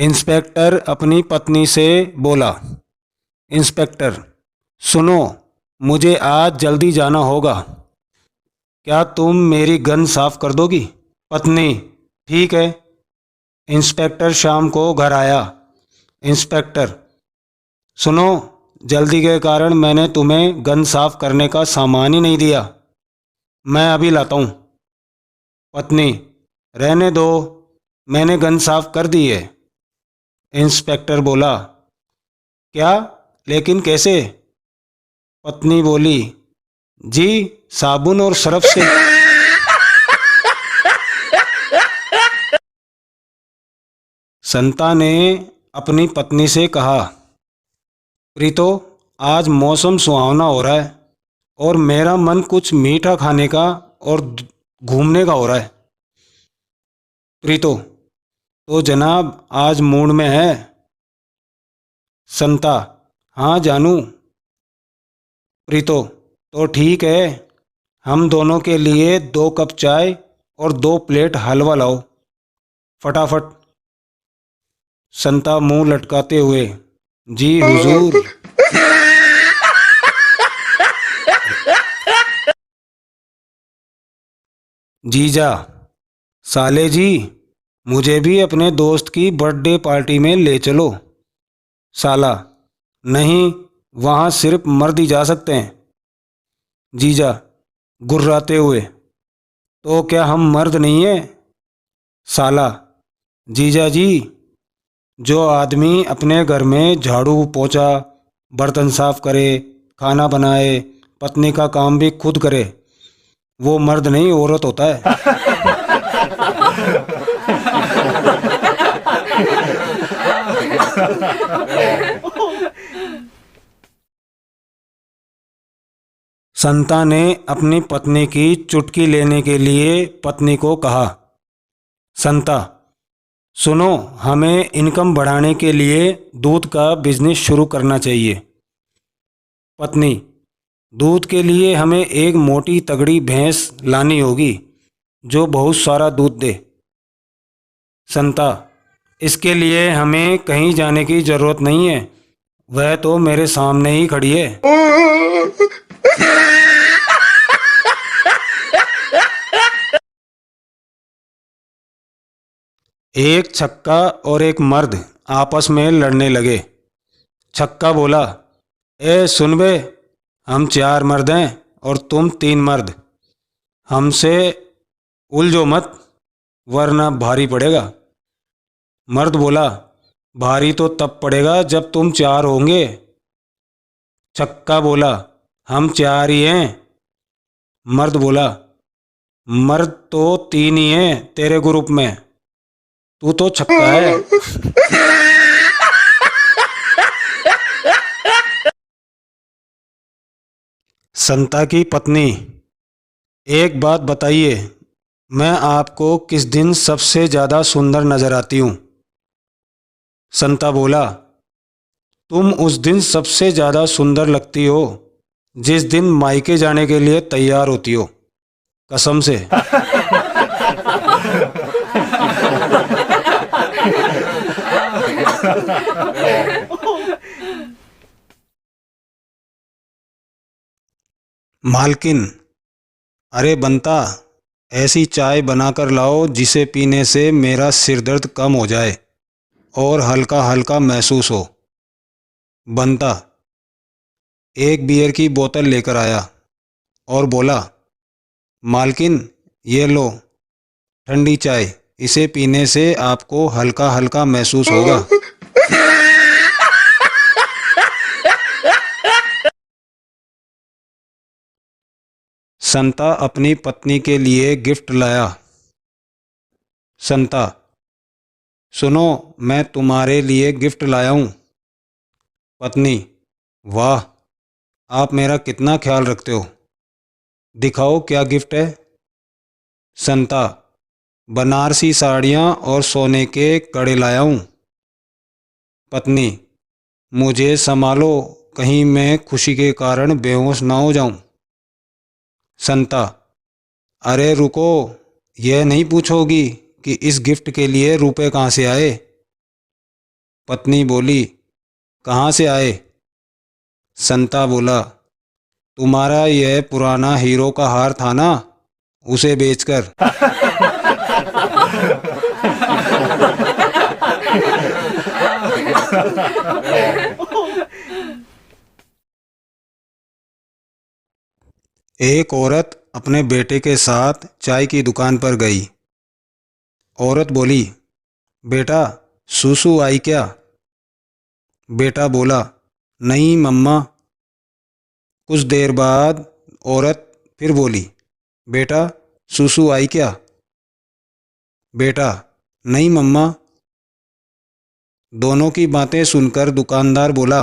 Inspector अपनी पत्नी से बोला। इंस्पेक्टर, सुनो, मुझे आज जल्दी जाना होगा। क्या तुम मेरी गन साफ कर दोगी? पत्नी, ठीक है। इंस्पेक्टर शाम को घर आया। इंस्पेक्टर, सुनो, जल्दी के कारण मैंने तुम्हें गन साफ करने का सामान ही नहीं दिया। मैं अभी लाता हूँ। पत्नी, रहने दो, मैंने गन साफ कर दी है। इंस्पेक्टर बोला, क्या? लेकिन कैसे? पत्नी बोली, जी, साबुन और सर्फ से। संता ने अपनी पत्नी से कहा, प्रीतो, आज मौसम सुहावना हो रहा है और मेरा मन कुछ मीठा खाने का और घूमने का हो रहा है। प्रीतो, तो जनाब आज मूड में है? संता, हाँ जानू। प्रीतो, तो ठीक है, हम दोनों के लिए 2 कप चाय और 2 प्लेट हलवा लाओ, फटाफट। संता मुंह लटकाते हुए, जी हुजूर। जीजा, साले जी, मुझे भी अपने दोस्त की बर्थडे पार्टी में ले चलो। साला, नहीं, वहाँ सिर्फ मर्द ही जा सकते हैं। जीजा गुर्राते हुए, तो क्या हम मर्द नहीं हैं? साला, जीजा जी, जो आदमी अपने घर में झाड़ू पोछा, बर्तन साफ करे, खाना बनाए, पत्नी का काम भी खुद करे, वो मर्द नहीं औरत होता है। संता ने अपनी पत्नी की चुटकी लेने के लिए पत्नी को कहा, संता, सुनो, हमें इनकम बढ़ाने के लिए दूध का बिजनेस शुरू करना चाहिए। पत्नी, दूध के लिए हमें एक मोटी तगड़ी भैंस लानी होगी जो बहुत सारा दूध दे। संता, इसके लिए हमें कहीं जाने की जरूरत नहीं है, वह तो मेरे सामने ही खड़ी है। एक छक्का और एक मर्द आपस में लड़ने लगे। छक्का बोला, ए सुन बे, हम 4 मर्द हैं और तुम 3 मर्द, हमसे उलझो मत वरना भारी पड़ेगा। मर्द बोला, भारी तो तब पड़ेगा जब तुम 4 होंगे। छक्का बोला, हम 4 ही हैं। मर्द बोला, मर्द तो 3 ही हैं तेरे ग्रुप में, तू तो छक्का है। संता की पत्नी, एक बात बताइए, मैं आपको किस दिन सबसे ज़्यादा सुंदर नजर आती हूँ? संता बोला, तुम उस दिन सबसे ज़्यादा सुंदर लगती हो जिस दिन मायके जाने के लिए तैयार होती हो, कसम से। मालकिन, अरे बनता, ऐसी चाय बनाकर लाओ जिसे पीने से मेरा सिर दर्द कम हो जाए और हल्का हल्का महसूस हो। बनता एक बियर की बोतल लेकर आया और बोला, मालकिन, ये लो ठंडी चाय, इसे पीने से आपको हल्का हल्का महसूस होगा। संता अपनी पत्नी के लिए गिफ्ट लाया। संता, सुनो, मैं तुम्हारे लिए गिफ्ट लाया हूँ। पत्नी, वाह, आप मेरा कितना ख्याल रखते हो, दिखाओ क्या गिफ्ट है। संता, बनारसी साड़ियाँ और सोने के कड़े लाया हूँ। पत्नी, मुझे संभालो, कहीं मैं खुशी के कारण बेहोश ना हो जाऊं। संता, अरे रुको, यह नहीं पूछोगी कि इस गिफ्ट के लिए रुपए कहाँ से आए? पत्नी बोली, कहाँ से आए? संता बोला, तुम्हारा यह पुराना हीरो का हार था ना, उसे बेचकर। एक औरत अपने बेटे के साथ चाय की दुकान पर गई। औरत बोली, बेटा सूसू आई क्या? बेटा बोला, नहीं मम्मा। कुछ देर बाद औरत फिर बोली, बेटा सूसू आई क्या? बेटा, नहीं मम्मा। दोनों की बातें सुनकर दुकानदार बोला,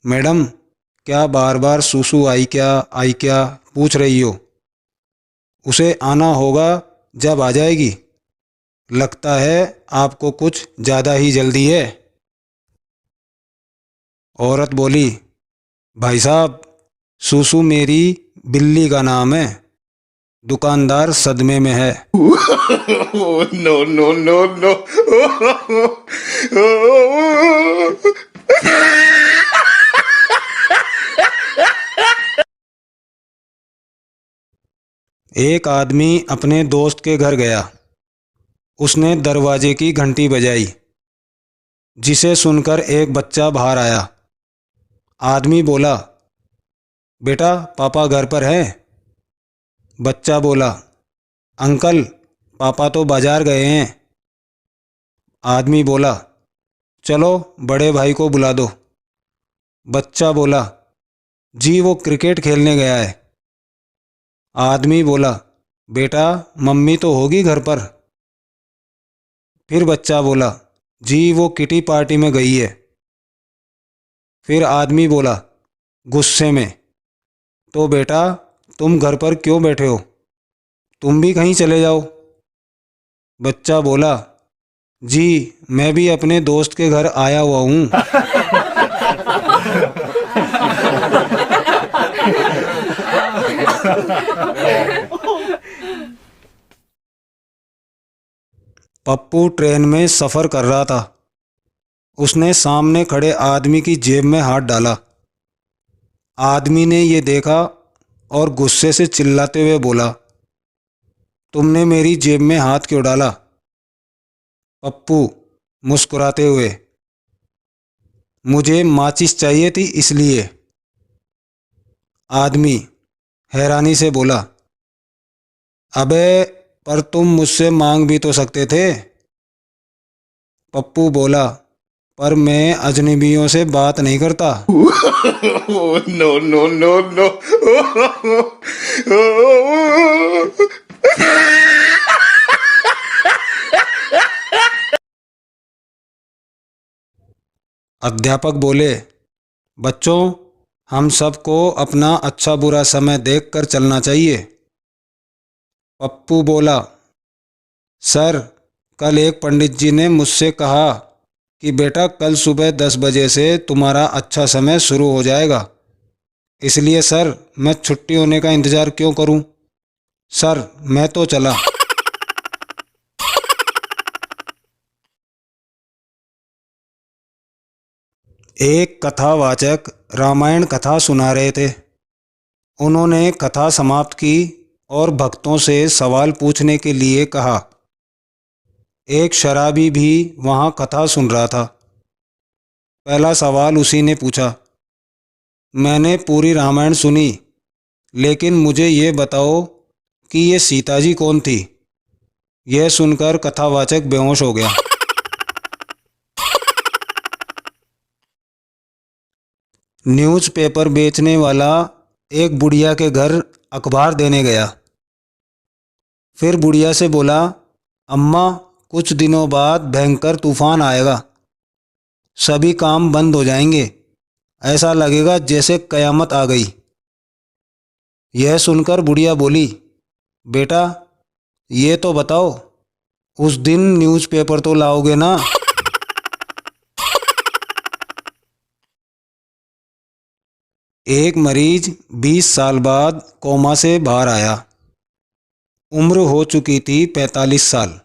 मैडम क्या बार बार सूसू आई क्या पूछ रही हो? उसे आना होगा जब आ जाएगी। लगता है आपको कुछ ज़्यादा ही जल्दी है। औरत बोली, भाई साहब सूसू मेरी बिल्ली का नाम है। दुकानदार सदमे में है। Oh, no, no, no, no. एक आदमी अपने दोस्त के घर गया। उसने दरवाजे की घंटी बजाई, जिसे सुनकर एक बच्चा बाहर आया। आदमी बोला, बेटा पापा घर पर है? बच्चा बोला, अंकल पापा तो बाजार गए हैं। आदमी बोला, चलो बड़े भाई को बुला दो। बच्चा बोला, जी वो क्रिकेट खेलने गया है। आदमी बोला, बेटा मम्मी तो होगी घर पर। फिर बच्चा बोला, जी वो किटी पार्टी में गई है। फिर आदमी बोला गुस्से में, तो बेटा तुम घर पर क्यों बैठे हो? तुम भी कहीं चले जाओ। बच्चा बोला, जी मैं भी अपने दोस्त के घर आया हुआ हूँ। पप्पू ट्रेन में सफ़र कर रहा था। उसने सामने खड़े आदमी की जेब में हाथ डाला। आदमी ने ये देखा और गुस्से से चिल्लाते हुए बोला, तुमने मेरी जेब में हाथ क्यों डाला? पप्पू मुस्कुराते हुए, मुझे माचिस चाहिए थी इसलिए। आदमी हैरानी से बोला, अबे पर तुम मुझसे मांग भी तो सकते थे। पप्पू बोला, पर मैं अजनबियों से बात नहीं करता। Oh, no, no, no, no. अध्यापक बोले, बच्चों हम सबको अपना अच्छा बुरा समय देखकर चलना चाहिए। पप्पू बोला, सर कल एक पंडित जी ने मुझसे कहा कि बेटा कल सुबह 10 बजे से तुम्हारा अच्छा समय शुरू हो जाएगा। इसलिए सर मैं छुट्टी होने का इंतज़ार क्यों करूं? सर मैं तो चला। एक कथावाचक रामायण कथा सुना रहे थे। उन्होंने कथा समाप्त की और भक्तों से सवाल पूछने के लिए कहा। एक शराबी भी वहाँ कथा सुन रहा था। पहला सवाल उसी ने पूछा, मैंने पूरी रामायण सुनी, लेकिन मुझे ये बताओ कि ये सीता जी कौन थी? यह सुनकर कथावाचक बेहोश हो गया। न्यूज़पेपर बेचने वाला एक बुढ़िया के घर अखबार देने गया। फिर बुढ़िया से बोला, अम्मा कुछ दिनों बाद भयंकर तूफान आएगा, सभी काम बंद हो जाएंगे, ऐसा लगेगा जैसे कयामत आ गई। यह सुनकर बुढ़िया बोली, बेटा ये तो बताओ उस दिन न्यूज़पेपर तो लाओगे ना? एक मरीज 20 साल बाद कोमा से बाहर आया। उम्र हो चुकी थी 45 साल।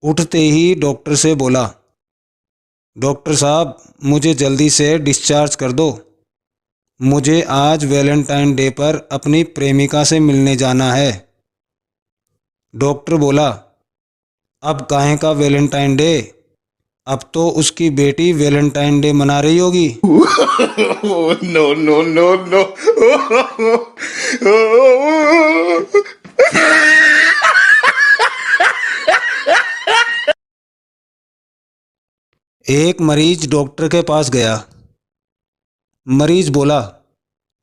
उठते ही डॉक्टर से बोला, डॉक्टर साहब मुझे जल्दी से डिस्चार्ज कर दो। मुझे आज वैलेंटाइन डे पर अपनी प्रेमिका से मिलने जाना है। डॉक्टर बोला, अब काहे का वैलेंटाइन डे? अब तो उसकी बेटी वैलेंटाइन डे मना रही होगी। Oh, no, no, no, no. एक मरीज डॉक्टर के पास गया। मरीज बोला,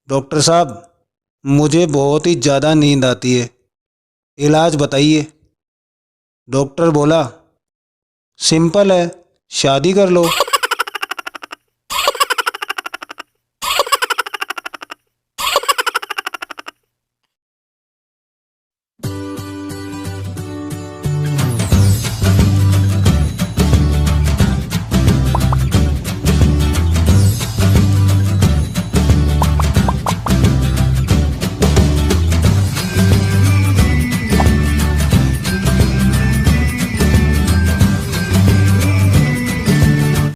डॉक्टर साहब मुझे बहुत ही ज़्यादा नींद आती है, इलाज बताइए। डॉक्टर बोला, सिंपल है, शादी कर लो।